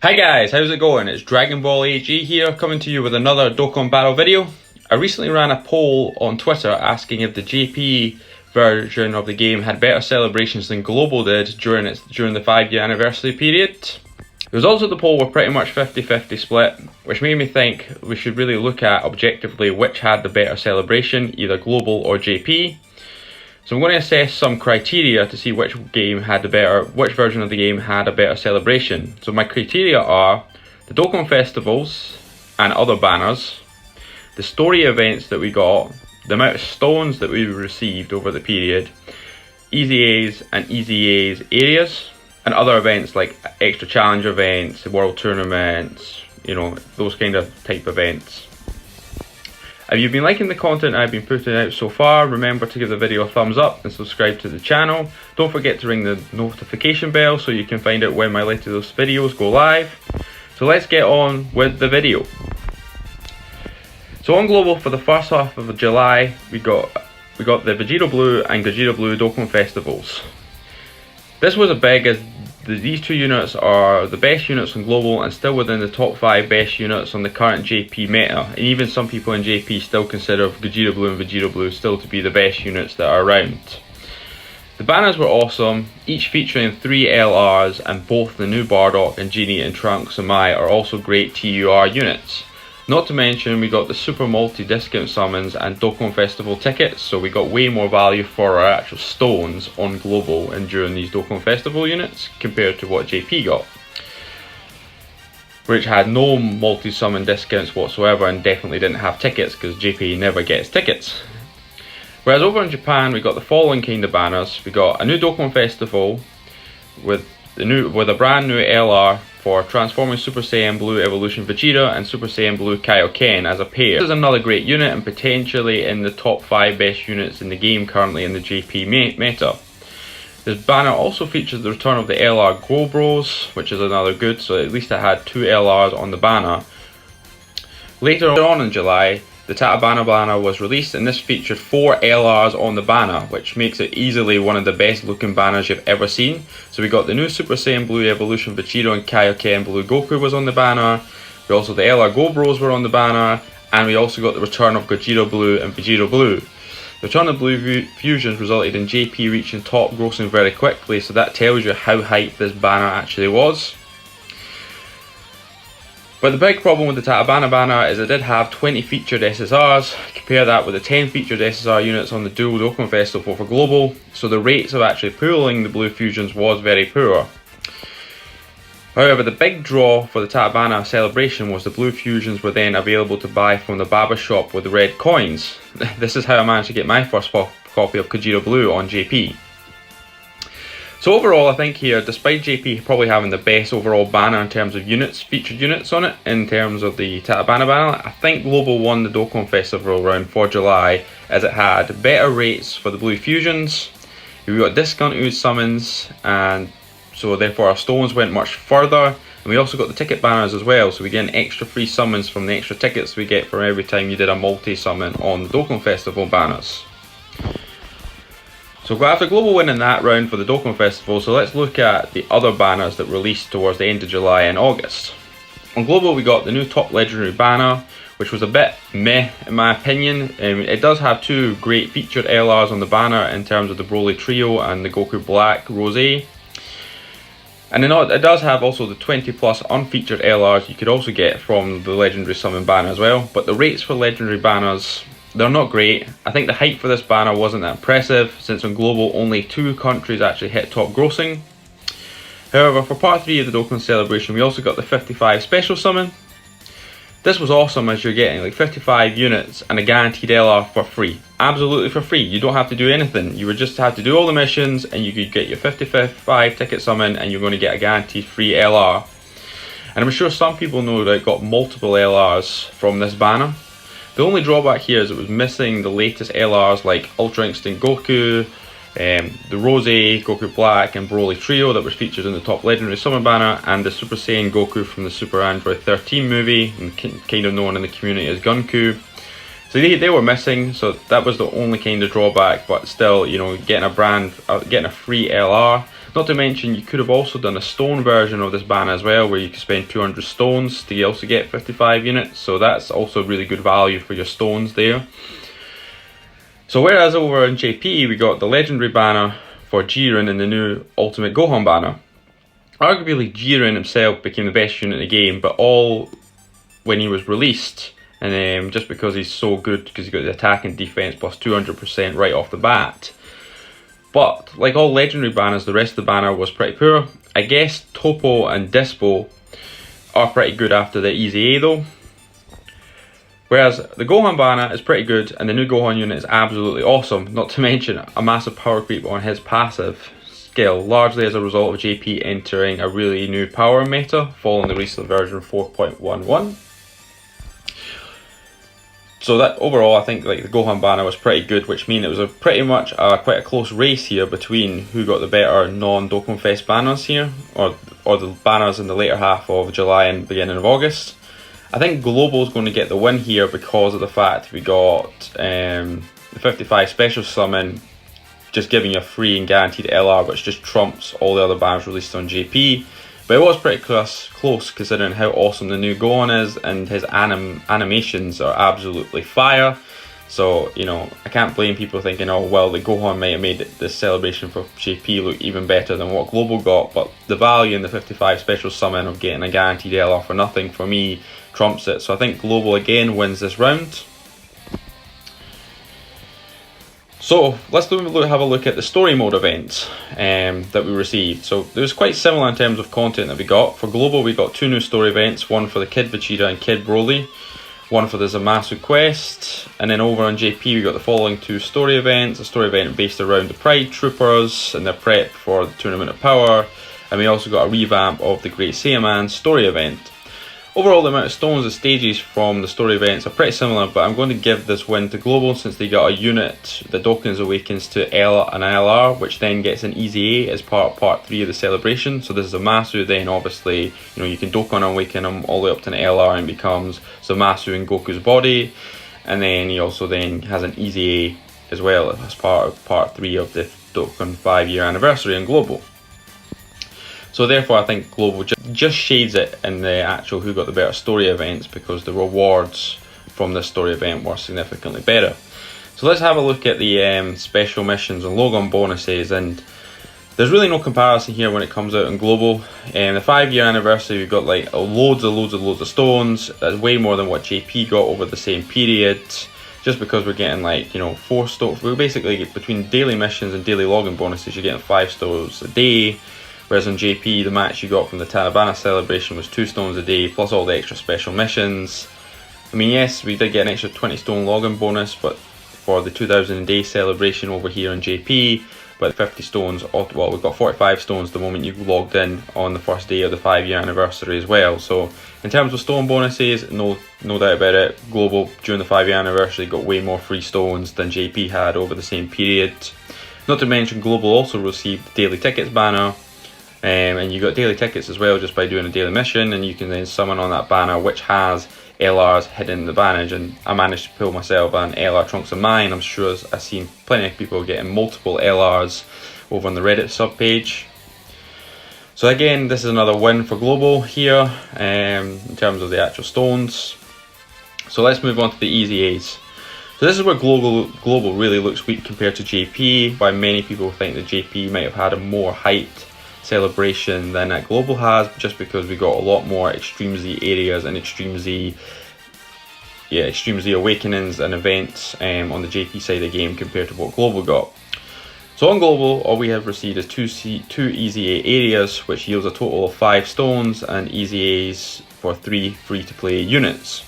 Hi guys, how's it going? It's Dragonball AG here, coming to you with another Dokkan Battle video. I recently ran a poll on Twitter asking if the JP version of the game had better celebrations than Global did during the 5-year anniversary period. The results of the poll were pretty much 50-50 split, which made me think we should really look at objectively which had the better celebration, either Global or JP. So I'm going to assess some criteria to see which version of the game had a better celebration. So my criteria are the Dokkan festivals and other banners, the story events that we got, the amount of stones that we received over the period, Easy A's and Easy A's areas, and other events like extra challenge events, world tournaments, those kind of type events. If you've been liking the content I've been putting out so far, remember to give the video a thumbs up and subscribe to the channel. Don't forget to ring the notification bell so you can find out when my latest videos go live. So let's get on with the video. So on Global, for the first half of July, we got the Vegeta Blue and Gogeta Blue Dokkan festivals. This was as big as these two units are the best units on Global and still within the top 5 best units on the current JP meta, and even some people in JP still consider Gogeta Blue and Vegeta Blue still to be the best units that are around. The banners were awesome, each featuring 3 LRs, and both the new Bardock and Genie and Trunks and Mai are also great TUR units. Not to mention we got the super multi discount summons and Dokkan Festival tickets, so we got way more value for our actual stones on Global and during these Dokkan Festival units compared to what JP got, which had no multi summon discounts whatsoever and definitely didn't have tickets because JP never gets tickets. Whereas over in Japan we got the following kind of banners. We got a new Dokkan Festival with a brand new LR for transforming Super Saiyan Blue Evolution Vegeta and Super Saiyan Blue Kaioken as a pair. This is another great unit and potentially in the top 5 best units in the game currently in the JP meta. This banner also features the return of the LR Gobros, which is another good, so at least it had 2 LRs on the banner. Later on in July, the Tatabana banner was released and this featured 4 LRs on the banner, which makes it easily one of the best looking banners you've ever seen. So we got the new Super Saiyan Blue Evolution Vegeta and Kaioken Blue Goku was on the banner. We also, the LR Gobros were on the banner, and we also got the return of Gogeta Blue and Vegeta Blue. The return of Blue Fusions resulted in JP reaching top grossing very quickly, so that tells you how hyped this banner actually was. But the big problem with the Tatabana banner is it did have 20 featured SSRs. Compare that with the 10 featured SSR units on the dual Dokkan Festival for Global, so the rates of actually pulling the Blue Fusions was very poor. However, the big draw for the Tatabana celebration was the Blue Fusions were then available to buy from the Baba shop with the red coins. This is how I managed to get my first copy of Gogeta Blue on JP. So overall, I think here, despite JP probably having the best overall banner in terms of units, featured units on it, in terms of the Tatabana banner, I think Global won the Dokkan Festival round for July, as it had better rates for the Blue Fusions, we got discounted summons, and so therefore our stones went much further, and we also got the ticket banners as well, so we get an extra free summons from the extra tickets we get for every time you did a multi-summon on the Dokkan Festival banners. So after Global winning that round for the Dokkan Festival, so let's look at the other banners that released towards the end of July and August. On Global we got the new Top Legendary banner, which was a bit meh in my opinion. It does have 2 great featured LRs on the banner in terms of the Broly Trio and the Goku Black Rose. And it does have also the 20 plus unfeatured LRs you could also get from the Legendary Summon banner as well. But the rates for Legendary banners, they're not great. I think the hype for this banner wasn't that impressive, since on Global only 2 countries actually hit top grossing. However, for part 3 of the Dokkan celebration we also got the 55 special summon. This was awesome, as you're getting like 55 units and a guaranteed LR for free. Absolutely for free, you don't have to do anything. You would just have to do all the missions and you could get your 55 ticket summon and you're going to get a guaranteed free LR. And I'm sure some people know that got multiple LRs from this banner. The only drawback here is it was missing the latest LRs like Ultra Instinct Goku, the Rose, Goku Black and Broly Trio that was featured in the Top Legendary Summon banner, and the Super Saiyan Goku from the Super Android 13 movie, and kind of known in the community as Gunku. So they were missing, so that was the only kind of drawback, but still, getting a free LR. Not to mention, you could have also done a stone version of this banner as well, where you could spend 200 stones to also get 55 units, so that's also really good value for your stones there. So whereas over in JP we got the legendary banner for Jiren and the new Ultimate Gohan banner, arguably Jiren himself became the best unit in the game, but all when he was released, and just because he's so good, because he's got the attack and defense plus 200% right off the bat. But like all legendary banners, the rest of the banner was pretty poor. I guess Topo and Dispo are pretty good after the Easy A though. Whereas the Gohan banner is pretty good, and the new Gohan unit is absolutely awesome, not to mention a massive power creep on his passive skill, largely as a result of JP entering a really new power meta following the recent version 4.11. So that overall, I think like the Gohan banner was pretty good, which means it was pretty much quite a close race here between who got the better non-Dokkan Fest banners here, or the banners in the later half of July and beginning of August. I think Global is going to get the win here because of the fact we got the 55 special summon, just giving you a free and guaranteed LR, which just trumps all the other banners released on JP. But it was pretty close considering how awesome the new Gohan is, and his animations are absolutely fire. So, you know, I can't blame people thinking, oh well, the Gohan might have made this celebration for JP look even better than what Global got, but the value in the 55 special summon of getting a guaranteed LR for nothing, for me, trumps it. So I think Global again wins this round. So let's have a look at the story mode event that we received. So it was quite similar in terms of content that we got. For Global we got two new story events, one for the Kid Vegeta and Kid Broly, one for the Zamasu quest, and then over on JP we got the following two story events. A story event based around the Pride Troopers and their prep for the Tournament of Power, and we also got a revamp of the Great Saiyaman story event. Overall, the amount of stones and stages from the story events are pretty similar, but I'm going to give this win to Global since they got a unit that Dokkan's awakens to an LR, which then gets an Easy A as part 3 of the celebration. So this is Zamasu, then obviously, you know, you can Dokkan awaken him all the way up to an LR and becomes Zamasu in Goku's body, and then he also then has an Easy A as well as part of part 3 of the Dokkan 5-year anniversary in Global. So therefore I think Global just shades it in the actual who got the better story events, because the rewards from this story event were significantly better. So let's have a look at the special missions and Logon bonuses, and there's really no comparison here when it comes out in Global. The 5-year anniversary we've got like loads of stones. That's way more than what JP got over the same period, just because we're getting like, you know, 4 stones. We're basically, between daily missions and daily login bonuses, you're getting 5 stones a day. Whereas on JP, the match you got from the Tanabana celebration was 2 stones a day, plus all the extra special missions. I mean, yes, we did get an extra 20 stone login bonus, but for the 2000 a day celebration over here on JP, but 50 stones, well, we've got 45 stones the moment you logged in on the first day of the 5-year anniversary as well. So in terms of stone bonuses, no doubt about it, Global during the 5-year anniversary got way more free stones than JP had over the same period. Not to mention, Global also received the daily tickets banner. And you got daily tickets as well just by doing a daily mission, and you can then summon on that banner which has LRs hidden in the bannage. And I managed to pull myself an LR Trunks of mine. I'm sure I've seen plenty of people getting multiple LRs over on the Reddit subpage. So again, this is another win for Global here in terms of the actual stones. So let's move on to the Easy A's. So this is where Global really looks weak compared to JP, why many people think that JP might have had a more hyped celebration than that Global has, just because we got a lot more Extreme Z areas and Extreme Z awakenings and events on the JP side of the game compared to what Global got. So on Global, all we have received is two Easy A areas, which yields a total of 5 stones, and Easy A's for 3 free-to-play units.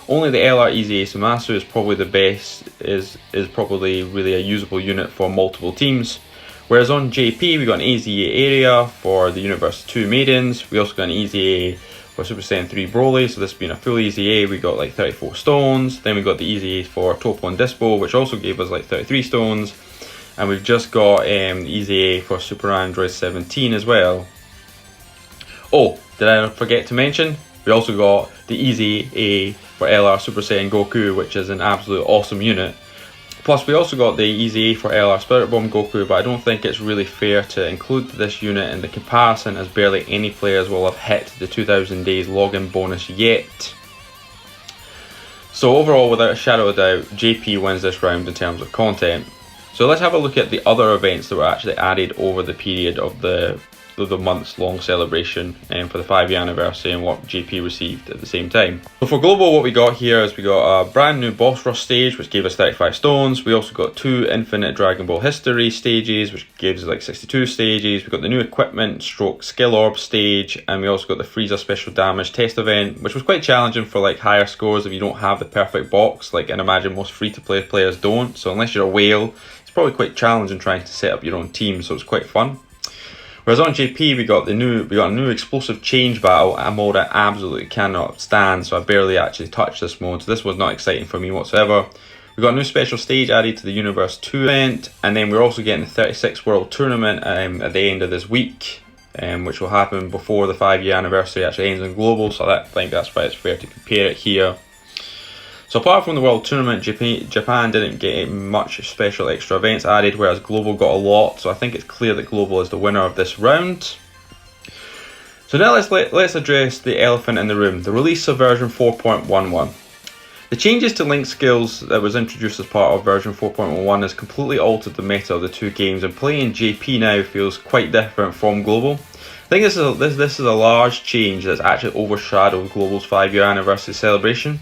Only the LR Easy A Zamasu is probably the best, is probably really a usable unit for multiple teams. Whereas on JP, we got an Easy A area for the Universe 2 Maidens. We also got an Easy A for Super Saiyan 3 Broly, so this being a full Easy A, we got like 34 stones. Then we got the Easy A for Topo and Dispo, which also gave us like 33 stones. And we've just got the Easy A for Super Android 17 as well. Oh, did I forget to mention? We also got the Easy A for LR Super Saiyan Goku, which is an absolute awesome unit. Plus we also got the Easy A for LR Spirit Bomb Goku, but I don't think it's really fair to include this unit in the comparison, as barely any players will have hit the 2000 days login bonus yet. So overall, without a shadow of doubt, JP wins this round in terms of content. So let's have a look at the other events that were actually added over the period of the months long celebration for the 5-year anniversary, and what JP received at the same time. So for global, what we got here is we got a brand new boss rush stage which gave us 35 stones. We also got 2 infinite Dragon Ball history stages which gives us like 62 stages. We got the new equipment stroke skill orb stage, and we also got the Frieza special damage test event, which was quite challenging for like higher scores if you don't have the perfect box, like, and imagine most free to play players don't. So unless you're a whale, it's probably quite challenging trying to set up your own team, so it's quite fun. Whereas on JP we got a new explosive change battle, a mode I absolutely cannot stand, so I barely actually touched this mode, so this was not exciting for me whatsoever. We got a new special stage added to the Universe 2 event, and then we're also getting the 36 World Tournament at the end of this week, which will happen before the 5-year anniversary actually ends in global, so I think that's why it's fair to compare it here. So apart from the World Tournament, Japan didn't get much special extra events added, whereas Global got a lot, so I think it's clear that Global is the winner of this round. So now let's address the elephant in the room, the release of version 4.11. The changes to Link skills that was introduced as part of version 4.11 has completely altered the meta of the two games, and playing JP now feels quite different from Global. I think this is a large change that's actually overshadowed Global's 5-year anniversary celebration.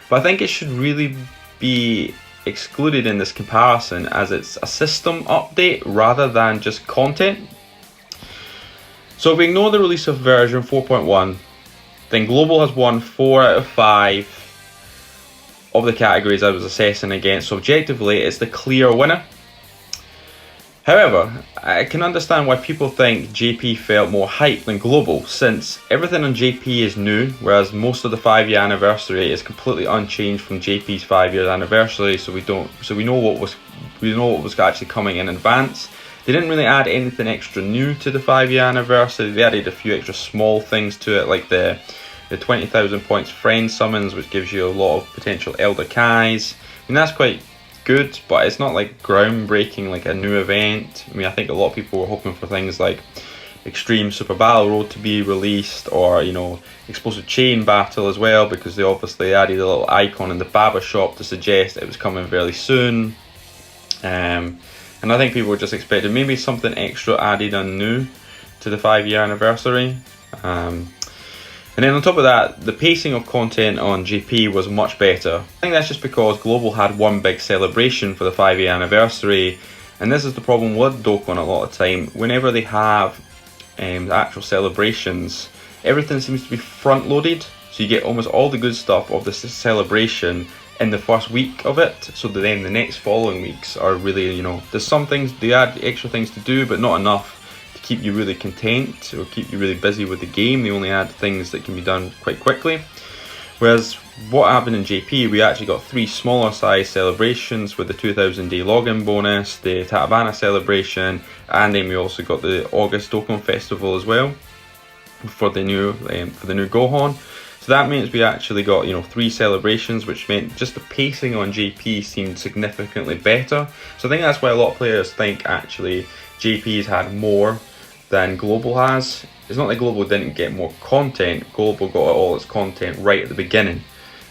But I think it should really be excluded in this comparison, as it's a system update rather than just content. So if we ignore the release of version 4.1, then Global has won 4 out of 5 of the categories I was assessing against, so objectively it's the clear winner. However, I can understand why people think JP felt more hype than Global, since everything on JP is new, whereas most of the 5-year anniversary is completely unchanged from JP's 5-year anniversary. So we know what was actually coming in advance. They didn't really add anything extra new to the 5-year anniversary. They added a few extra small things to it, like the 20,000 points friend summons, which gives you a lot of potential Elder Kais. I mean, that's quite good, but it's not like groundbreaking like a new event. I mean, I think a lot of people were hoping for things like Extreme Super Battle Road to be released, or, you know, Explosive Chain Battle as well, because they obviously added a little icon in the Baba shop to suggest it was coming fairly soon. And I think people were just expecting maybe something extra added and new to the 5-year anniversary. And then on top of that, the pacing of content on JP was much better. I think that's just because Global had one big celebration for the 5-year anniversary, and this is the problem with Dokkan a lot of time. Whenever they have actual celebrations, everything seems to be front loaded, so you get almost all the good stuff of this celebration in the first week of it, so that then the next following weeks are really, you know, there's some things, they add extra things to do, but not enough keep you really content or keep you really busy with the game. They only add things that can be done quite quickly. Whereas what happened in JP, we actually got 3 smaller size celebrations with the 2000 day login bonus, the Tatabana celebration, and then we also got the August Dokkan Festival as well for the new Gohan. So that means we actually got, you know, 3 celebrations, which meant just the pacing on JP seemed significantly better. So I think that's why a lot of players think actually JP's had more than Global has. It's not like Global didn't get more content, Global got all its content right at the beginning.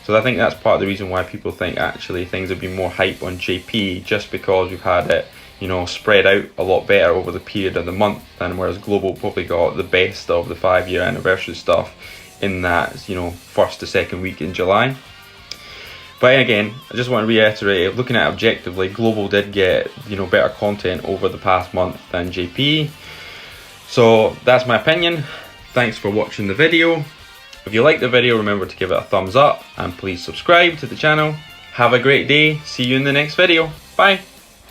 So I think that's part of the reason why people think actually things have been more hype on JP, just because we've had it, you know, spread out a lot better over the period of the month, and whereas Global probably got the best of the 5-year anniversary stuff in that, you know, 1st to 2nd week in July. But again, I just want to reiterate, looking at it objectively, Global did get, you know, better content over the past month than JP. So that's my opinion. Thanks for watching the video. If you liked the video, remember to give it a thumbs up, and please subscribe to the channel. Have a great day. See you in the next video. Bye.